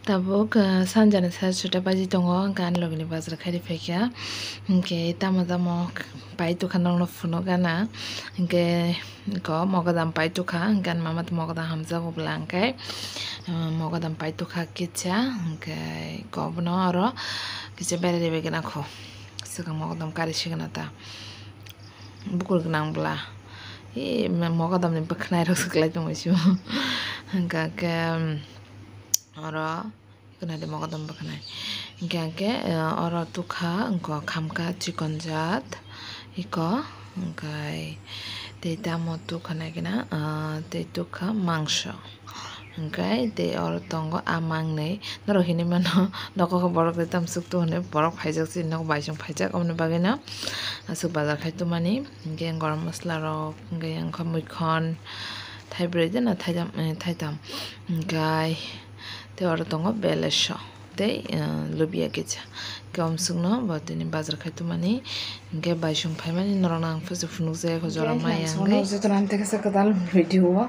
Tabuk sanjana sa sudah baji tongo kan logini bazar khari pekya ke tamo pai tu khanong no funo gana ke ko mogadam pai tu kha kan mamat mogadam hamza go blankai mogadam pai tu kha kicha ke ko bno aro kicha bere rebe gana kho saka mogadam kari sigana ta bukur gnang bla mogadam ni bakhnai ro saklai tong isu ka ke ora ikuna de mogadam bakhnai ke ora tukha engko khamka chikon jat iko engkai te tamo tukha naikina te tukha mangsho engkai te ora tongo amang nei naro hini mano noko ko borok tam suk tu hone borok phaijak si nok baisong phaijak omne bagina asuk bazar khai tumani engke garam masala rok engke angkha muikhon thaibrei na thaitam engkai te ora tongo belesho te lubia kicha kam sungno batini bazar khai tumani engke baisong phaimani norong fusu funuk je ko jora maya ngai so turan te sa kadal video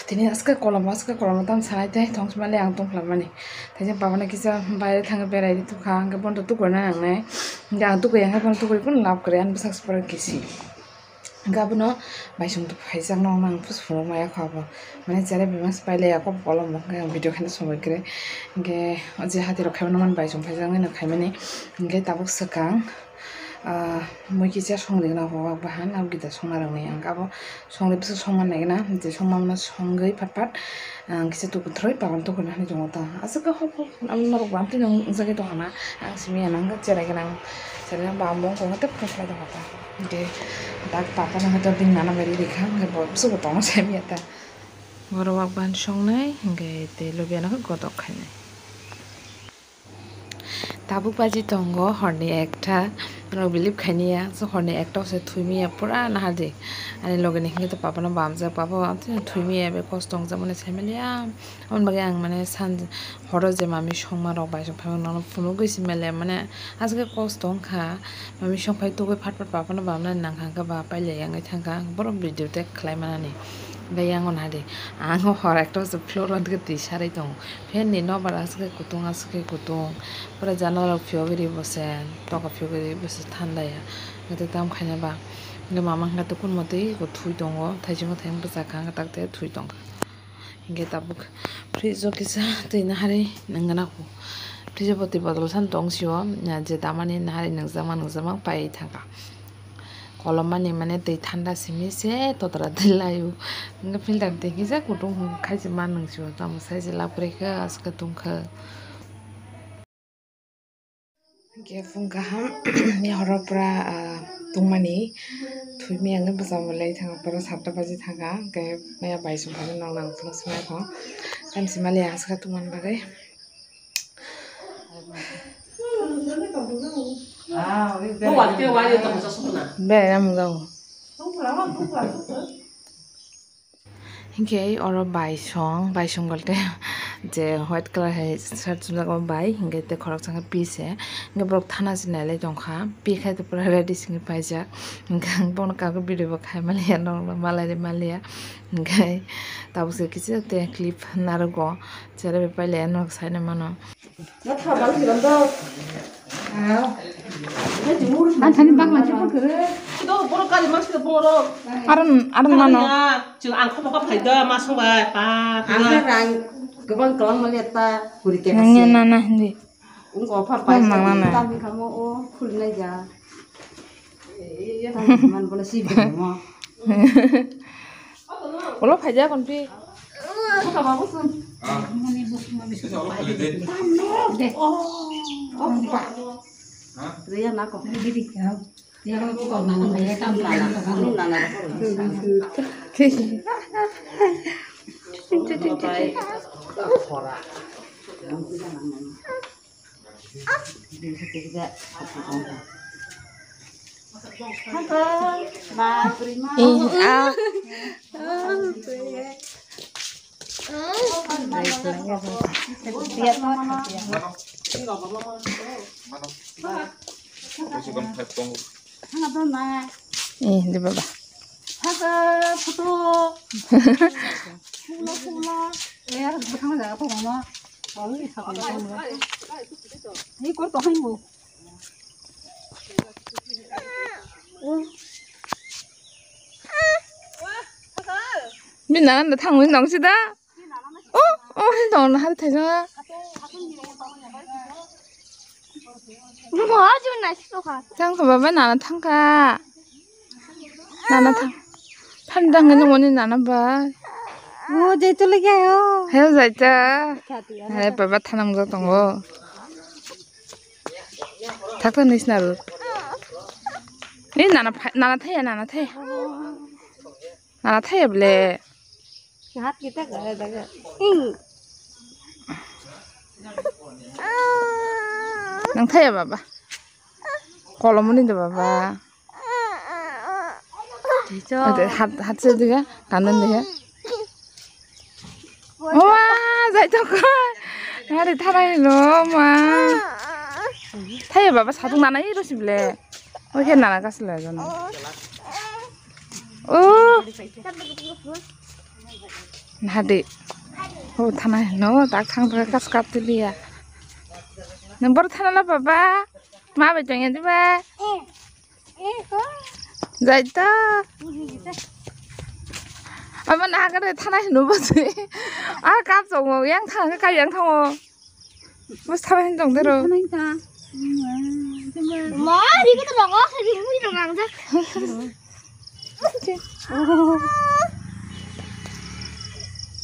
tini aska kolam tam sanai te thong smale ang tong phlamani thajang pabana kisa bayre thang berai tu khang ga bon tu korna ang nai ga tu ko yang ga tu ko kun lap kare an bisak spar kisi gabuno baisong tu phaijak no mang fus furo maya khabo mane jare bemas paile ako kolam ga video khana somoi kre ge aje hati ro khaibano man baisong phaijak na khaimani ge tabuk sakang moi kisa songri na ho bahan ab gida songna rang ang gabo songri bisu songman nai na je songmamna songai patpat kisa tu kutroi pagan tu kuna ni jongota asaka ho am no bam ti nang jage to hana ang simi anang ga jere ga nang jere ba mong ko ngata phla da hata ge dak papa na hata ding nana beri dikha ge bo bisu ko tong semi ata goro wak ban songnai ge te lobia na ko godok khainai tabuk baji tongo horni ekta ro bilip khania so horni ekta se thuimi pura na hade ani logeni hinge to papa na bamja papa amte thuimi be kostong jamane semelia on bage ang mane san horo je mami songma ro bai so phang no phunu gisi mele mane azge kostong kha mami song phai to be phat papa na bamna nang khang ka ba paile yang ai thangka boro video te khlai manani bayang on hade ang hor ekta se floor on ke tisharai tong fen ni no bara aske kutung pura janora fiogiri bosen toka fiogiri bose thanda ya ngate tam khaina ba nge mama ngate kun motei ko thui tongo thaijing thaim basa khang takte thui tong nge tabuk frizo kisa teina hari nangana ko frizo poti bodol san tong sio na je tamani nahari nangzama pai thaka kolomani mane tei thanda simi se totara dilayu nge filter te kisa kutung khaisi man nangsiwa tam saisi lapre ka aska tungkha ge fungka ham mi horapra tungmani thuimi ang basa molai thanga para 7 baje thanga ge maya baisung phane nang nang phus mai ko tam simali aska tuman bagai Hinge oro baisong galte je white color hai shirt chumja ko bai hinge te khorok changa pise hinge brok thana sinale jongkha pi khai te pura ready singi paija hinge bon ka ko video ba khai malia no malia hinge tabu se kisi te clip narugo chere be paile no saina mano 난타님 방만 좀 그래. 너 뭐라까지 마시다 보러. aran mano 지금 안 커버가 파이다 마셔 봐. 빠. 아랑 그번 그런 말했다. 우리 때 nanya nana hindi 응고 파파이 Mama. 땅이 가면 오 풀내자. 만 보나 시비 뭐. ulo phaja kon pi 그거 봐 무슨. Ria nako. Dia kalau kau nana bayar tam lala kau nana. 하나 더 나. di baba 하가 포도. 훌라. 야, 그거 하나 나가 봐. Ini kau tahu ni mu. mình 나는 thằng mình nóng xịt á nó hay thấy chưa 뭐 아주 날씨도 가. thằng của bà 나는 thằng cả 나는 thằng thằng đang cái 원인 나는 봐 Oh, jadi tu lagi ayo. 해서 자자 해 bà 타는 거 동거 닥터 니스나루 니 나는 타야 나는 타야 볼래 Hat kita gak ada. nang 타야 봐봐 콜로문인데 봐봐 어때 핫스드가 갔는데 와 잘했고 나를 타라이로 마 타야 봐봐 사동 나나 이러시블래 어떻게 나나 갔을래 저는 나디 타나 너딱 상대가 갔을리야 nang baru thana la papa ma ba jong ya ba zaita ama na ga de thana no ba se a ka jong yang thang ka yang thang mas thana hin jong de ro 뭐 이것도 먹어? 이거 강자.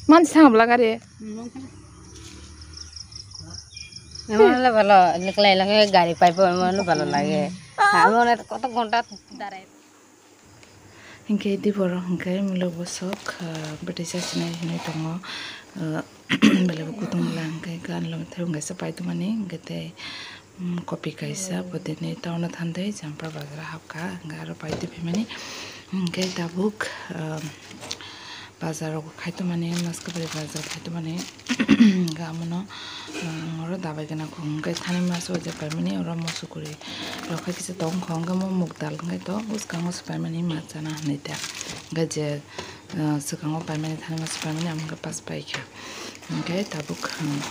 man sang bla ga de Memang kalau lagi garis pipe memang kalau lagi. Kamu nanti kota kontak darat. Hingga di bawah hingga mula bosok berdesa sini ini tongo bela buku tongo lang hingga kan lo terus nggak sepai tu mana hingga teh kopi kaisa pada ni tahun thandai jamper bazar hapka hingga ada pai tu pemani hingga tabuk bazar aku khai tu mana mask beri bazar khai tu mana hingga amono orang dabai kena aku hingga thani masuk aja pemani orang masuk kuri lokal kisah tong hingga mau mukdal hingga tu us kango pemani macana ni tak hingga je sekarang pemani thani masuk pemani hingga pas pai kya hingga tabuk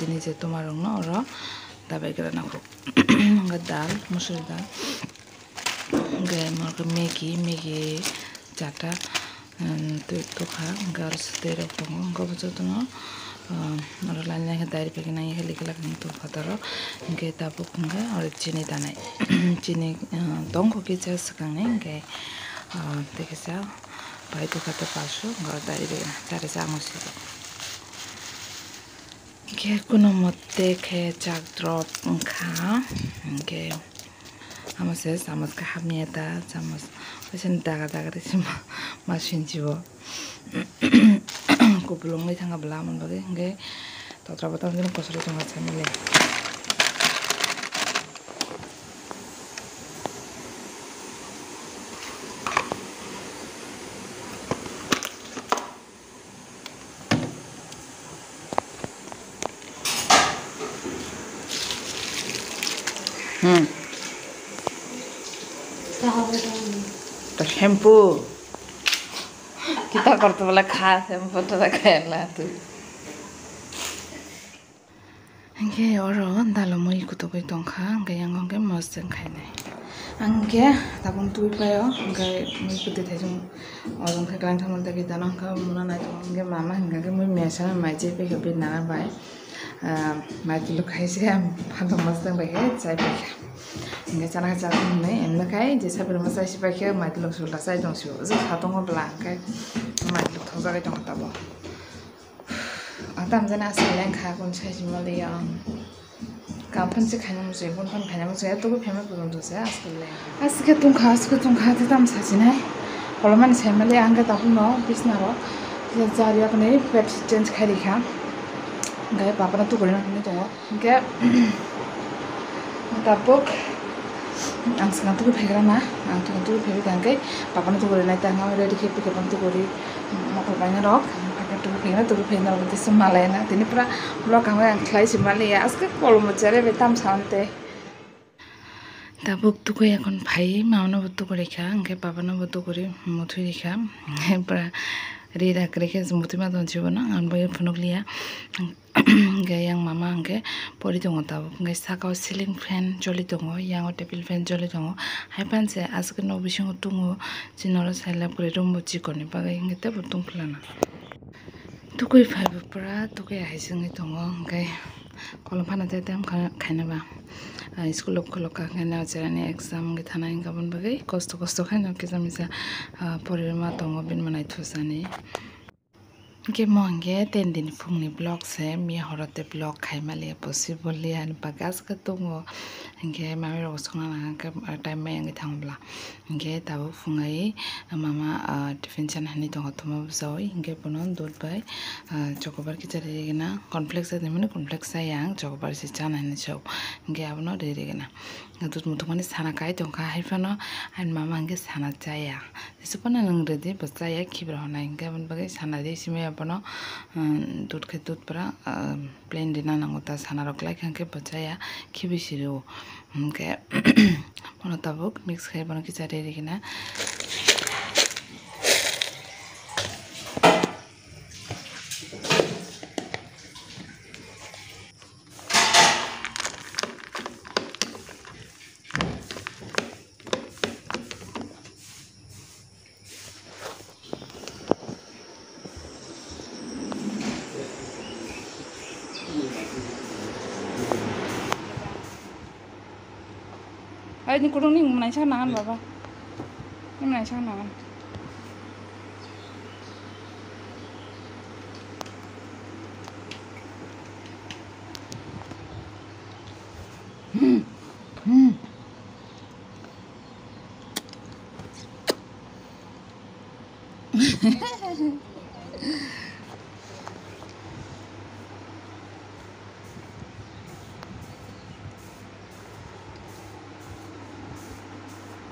ini je tu marong no orang dabai kena aku hingga dal musur dal hingga mau Maggi jata tu kah garis teruk tongo gak betul tu no orang lain yang dari pergi nanya heli kelak tu fataro hingga tabuk hingga orang cini tanai cini tongko kita sekarang ni hingga tekesa baik tu kata pasu hingga dari pergi cari sama sih hingga kuno mote ke cak drop hingga hingga sama kehamnya ta sama macam daga di sini mesin jiwa aku belum lihat nggak belaman bagi nggak tahu berapa tahun ini kosong itu nggak sama le shampoo kita korto bala khas shampoo to rakhaila tu angge oro dalo moi kuto koi tongkha angge yang angge mas jeng khai nai angge tabung tui payo angge moi kuto thejung ojong khe klang thamon tagi dano angge muna nai angge mama angge moi mesa mai je pe ke na bai mai lu khai se am phalo mas jeng bai he chai pe hingga cara cara ini enak kai jasa bermasa si pakai matluk sudah saya dong sih so satu ngobrol kai matluk thau jaga dong tabo atam jana asal yang kah kun saya cuma lihat kapan sih kayaknya musuh pun kayaknya musuh itu gue pernah belum tuh saya asal tungkah tam saja nih kalau mana saya melihat angka tahun no bisnis naro jadi aku nih web change kali kan enggak apa tuh boleh nanti tuh enggak tabuk ang sekarang tuh pegang na, ang tuh pegang kan, papa tuh boleh naik tangga, udah dikit pegang tuh boleh, mau banyak rok, pakai tuh pegang nanti semalai na, ini pura kamu yang kelai semalai ya, asal kalau mau cari betam santai. Tabuk tuh kayak kon pai, mau na butuh kori kan, kayak papa na butuh kori, mau tuh dikam, pura rida kreke semuti ma don chibo na an boy phonok liya ge yang mama angke pori dong ta ngai sakao ceiling fan joli dong yang table fan joli dong hai pan se ask no bising tungo jinoro saila pore rom buchi koni bagai ngete butung plana tukui phaibu pra tukui haising dong ngai kolom phana te tem khaina ba school of koloka khana jarani exam ge thana ingabon bagai kosto khaina ke jamisa pore ma dong bin manai thusani के मंगे 10 दिन फुंगनी ब्लॉग से मी हरते ब्लॉग खाई मालिया पॉसिबल लिया बागास का तुंगो इंगे मामी रो सोना ना के टाइम में इंगे थांबला इंगे ताबो फुंगाई मामा टिफिन चन हनी तो हतमा बजाओ इंगे बनन दूध बाय चोकोबार की चले गेना कॉर्नफ्लेक्स दे मने कॉर्नफ्लेक्स यांग चोकोबार से चान हनी छौ इंगे आबनो दे गेना दूध मुथुमानी साना काय तो का हाइफानो एंड मामा इंगे साना चाया इसपना नंग रेदि बचाया खिब्र होना इंगे बन बगे साना दे सिमे अपनो दूध के दूध परा प्लेन दिना नंगोता साना रखलाई खाके बचाया खिबिसिरो के मनो तबुक मिक्स खाइ बनो कि चारे Regina ini kurung nih menai sana kan bapak ini menai sana kan